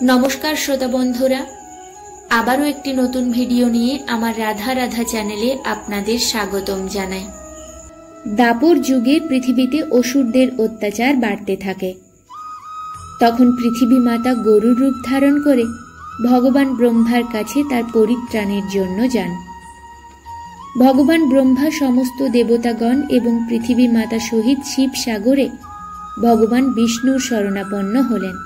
নমস্কার শ্রোতা বন্ধুরা, আবারও একটি নতুন ভিডিও নিয়ে আমার রাধা রাধা চ্যানেলে আপনাদের স্বাগতম জানাই। দাপর যুগে পৃথিবীতে অসুরদের অত্যাচার বাড়তে থাকে। তখন পৃথিবী মাতা গরুর রূপ ধারণ করে ভগবান ব্রহ্মার কাছে তার পরিত্রাণের জন্য যান। ভগবান ব্রহ্মা সমস্ত দেবতাগণ এবং পৃথিবী মাতা সহিত শিব সাগরে ভগবান বিষ্ণুর শরণাপন্ন হলেন।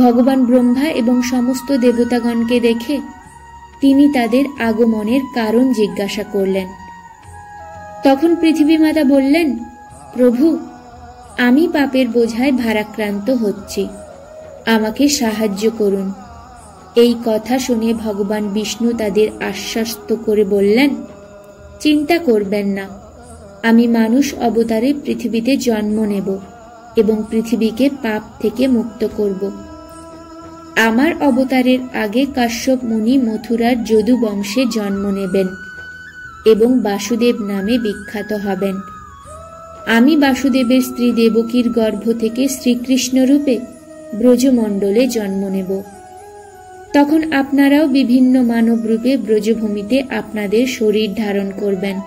ভগবান ব্রহ্মা এবং সমস্ত দেবতাগণকে দেখে তিনি তাদের আগমনের কারণ জিজ্ঞাসা করলেন। তখন পৃথিবী মাতা বললেন, প্রভু, আমি পাপের বোঝায় ভারাক্রান্ত হচ্ছি, আমাকে সাহায্য করুন। এই কথা শুনে ভগবান বিষ্ণু তাদের আশ্বস্ত করে বললেন, চিন্তা করবেন না, আমি মানুষ অবতারে পৃথিবীতে জন্ম নেব এবং পৃথিবীকে পাপ থেকে মুক্ত করব। আমার অবতারের আগে কাশ্যপ মুনি মথুরার যদু বংশে জন্ম নেবেন এবং বাসুদেব নামে বিখ্যাত হবেন। আমি বাসুদেবের স্ত্রী দেবকীর গর্ভ থেকে শ্রীকৃষ্ণ রূপে ব্রজমণ্ডলে জন্ম নেব। তখন আপনারাও বিভিন্ন মানব রূপে ব্রজভূমিতে আপনাদের শরীর ধারণ করবেন।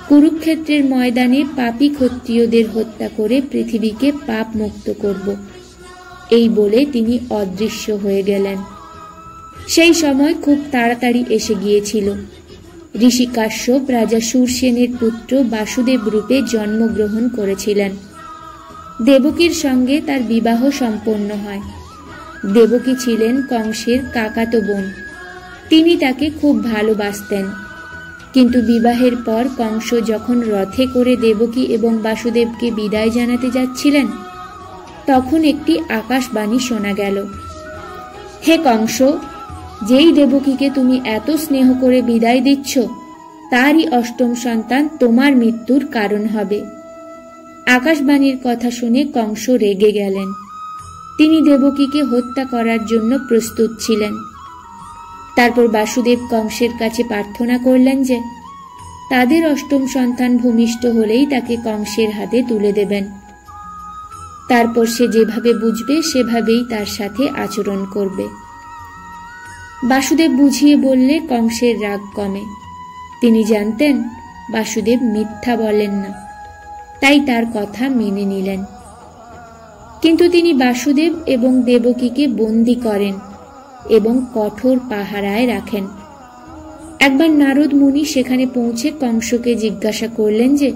কুরুক্ষেত্রের ময়দানে পাপী ক্ষত্রিয়দের হত্যা করে পৃথিবীকে পাপ মুক্ত করব। এই বলে তিনি অদৃশ্য হয়ে গেলেন। সেই সময় খুব তাড়াতাড়ি এসে গিয়েছিল। ঋষি কাশ্যপ রাজা শূরসেনের পুত্র বাসুদেব রূপে জন্মগ্রহণ করেছিলেন। দেবকীর সঙ্গে তার বিবাহ সম্পন্ন হয়। দেবকী ছিলেন কংসের কাকাতো বোন। তিনি তাকে খুব ভালোবাসতেন। কিন্তু বিবাহের পর কংস যখন রথে করে দেবকী এবং বাসুদেবকে বিদায় জানাতে যাচ্ছিলেন, তখন একটি আকাশবাণী শোনা গেল। হে কংস, যেই দেবকীকে তুমি এত স্নেহ করে বিদায় দিচ্ছ, তারই অষ্টম সন্তান তোমার মৃত্যুর কারণ হবে। আকাশবাণীর কথা শুনে কংস রেগে গেলেন। তিনি দেবকীকে হত্যা করার জন্য প্রস্তুত ছিলেন। তারপর বাসুদেব কংসের কাছে প্রার্থনা করলেন যে তাদের অষ্টম সন্তান ভূমিষ্ঠ হলেই তাকে কংসের হাতে তুলে দেবেন। তারপর সে যেভাবে বুঝবে সেভাবেই তার সাথে আচরণ করবে। বাসুদেব বুঝিয়ে বললে কংসের রাগ কমে। তিনি জানতেন বাসুদেব মিথ্যা বলেন না, তাই তার কথা মেনে নিলেন। কিন্তু তিনি বাসুদেব এবং দেবকীকে বন্দী করেন এবং কঠোর পাহারায় রাখেন। একবার নারদ মুনি সেখানে পৌঁছে কংসকে জিজ্ঞাসা করলেন যে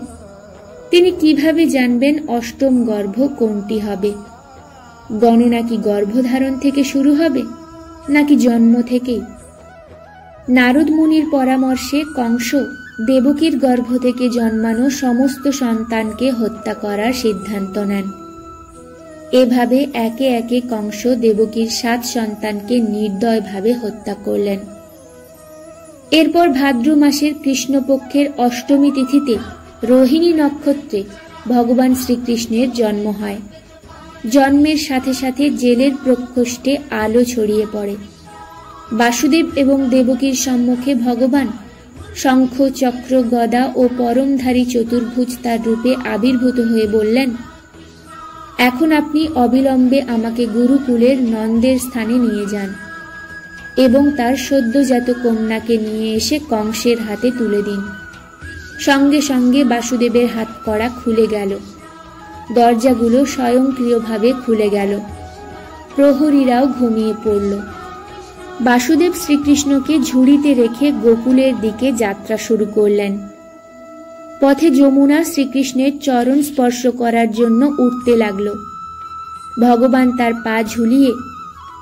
তিনি কিভাবে জানবেন অষ্টম গর্ভ কোনটি হবে? গণনা কি গর্ভধারণ থেকে শুরু হবে নাকি জন্ম থেকেই? নারদ মুনির পরামর্শে কংস দেবকীর গর্ভ থেকে জন্মানো সমস্ত সন্তানকে হত্যা করার সিদ্ধান্ত নেন। এভাবে একে একে কংস দেবকীর 7 সন্তানকে নির্দয়ভাবে হত্যা করলেন। এরপর ভাদ্র মাসের কৃষ্ণপক্ষের অষ্টমী তিথিতে রোহিণী নক্ষত্রে ভগবান শ্রীকৃষ্ণের জন্ম হয়। জন্মের সাথে সাথে জেলের প্রকোষ্ঠে আলো ছড়িয়ে পড়ে। বাসুদেব এবং দেবকীর সম্মুখে ভগবান শঙ্খ, চক্র, গদা ও পরমধারী চতুর্ভুজ তার রূপে আবির্ভূত হয়ে বললেন, এখন আপনি অবিলম্বে আমাকে গুরুকুলের নন্দের স্থানে নিয়ে যান এবং তার সদ্যজাত কন্যাকে নিয়ে এসে কংসের হাতে তুলে দিন। সঙ্গে সঙ্গে বাসুদেবের হাতকড়া খুলে গেল। দরজাগুলো স্বয়ংক্রিয়ভাবে খুলে গেল। প্রহরীরাও ঘুমিয়ে পড়ল। বাসুদেব শ্রীকৃষ্ণকে ঝুড়িতে রেখে গোকুলের দিকে যাত্রা শুরু করলেন। পথে যমুনা শ্রীকৃষ্ণের চরণ স্পর্শ করার জন্য উঠতে লাগল। ভগবান তার পা ঝুলিয়ে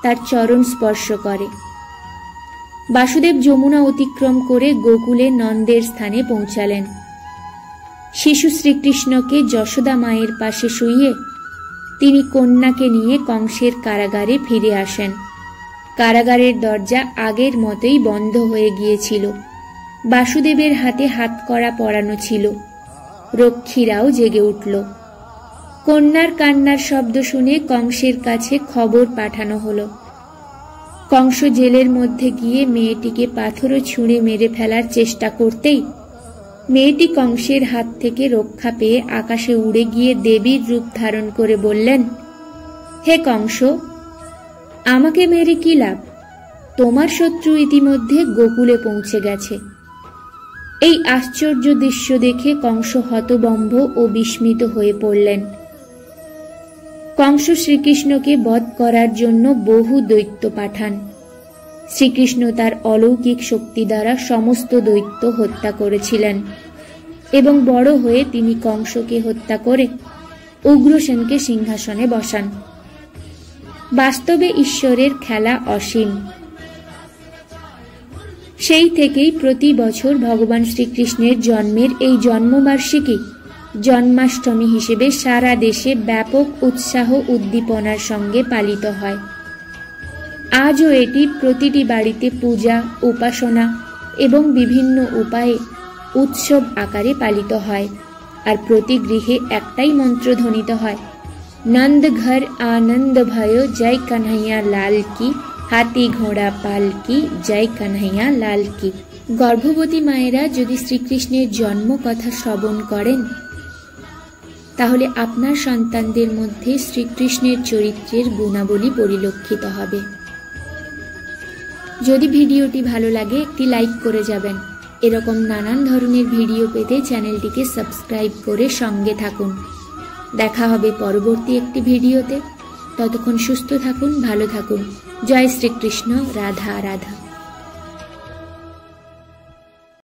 তার চরণ স্পর্শ করে। বাসুদেব যমুনা অতিক্রম করে গোকুলে নন্দের স্থানে পৌঁছালেন। শিশু শ্রীকৃষ্ণকে যশোদা মায়ের পাশে শুইয়ে তিনি কন্যাকে নিয়ে কংসের কারাগারে ফিরে আসেন। কারাগারের দরজা আগের মতোই বন্ধ হয়ে গিয়েছিল। বাসুদেবের হাতে হাতকড়া পরানো ছিল। রক্ষীরাও জেগে উঠল। কন্যার কান্নার শব্দ শুনে কংসের কাছে খবর পাঠানো হলো। কংস জেলের মধ্যে গিয়ে মেয়েটিকে পাথরে ছুঁড়ে মেরে ফেলার চেষ্টা করতেই মেয়েটি কংসের হাত থেকে রক্ষা পেয়ে আকাশে উড়ে গিয়ে দেবীর রূপ ধারণ করে বললেন, হে কংস, আমাকে মেরে কি লাভ? তোমার শত্রু ইতিমধ্যে গোকুলে পৌঁছে গেছে। এই আশ্চর্য দৃশ্য দেখে কংস হতবম্ব ও বিস্মিত হয়ে পড়লেন। কংস শ্রীকৃষ্ণকে বধ করার জন্য বহু দৈত্য পাঠান। শ্রীকৃষ্ণ তার অলৌকিক শক্তি দ্বারা সমস্ত দৈত্য হত্যা করেছিলেন এবং বড় হয়ে তিনি কংসকে হত্যা করে উগ্রসেনকে সিংহাসনে বসান। বাস্তবে ঈশ্বরের খেলা অসীম। সেই থেকেই প্রতি বছর ভগবান শ্রীকৃষ্ণের জন্মের এই জন্মবার্ষিকী জন্মাষ্টমী হিসেবে সারা দেশে ব্যাপক উৎসাহ উদ্দীপনার সঙ্গে পালিত হয়। আজও এটি প্রতিটি বাড়িতে পূজা, উপাসনা এবং বিভিন্ন উপায়ে উৎসব আকারে পালিত হয়। আর প্রতি গৃহে একটাই মন্ত্র ধ্বনিত হয়, নন্দ ঘর আনন্দ ভয়, জয় কানহাইয়া লাল কি, হাতি ঘোড়া পাল কি, জয় কানহাইয়া লাল কি। গর্ভবতী মায়েরা যদি শ্রীকৃষ্ণের জন্ম কথা শ্রবণ করেন তাহলে আপনার সন্তানদের মধ্যে শ্রীকৃষ্ণের চরিত্রের গুণাবলী পরিলক্ষিত হবে। যদি ভিডিওটি ভালো লাগে একটি লাইক করে যাবেন। এরকম নানান ধরনের ভিডিও পেতে চ্যানেলটিকে সাবস্ক্রাইব করে সঙ্গে থাকুন। দেখা হবে পরবর্তী একটি ভিডিওতে। ততক্ষণ সুস্থ থাকুন, ভালো থাকুন। জয় শ্রীকৃষ্ণ। রাধা রাধা।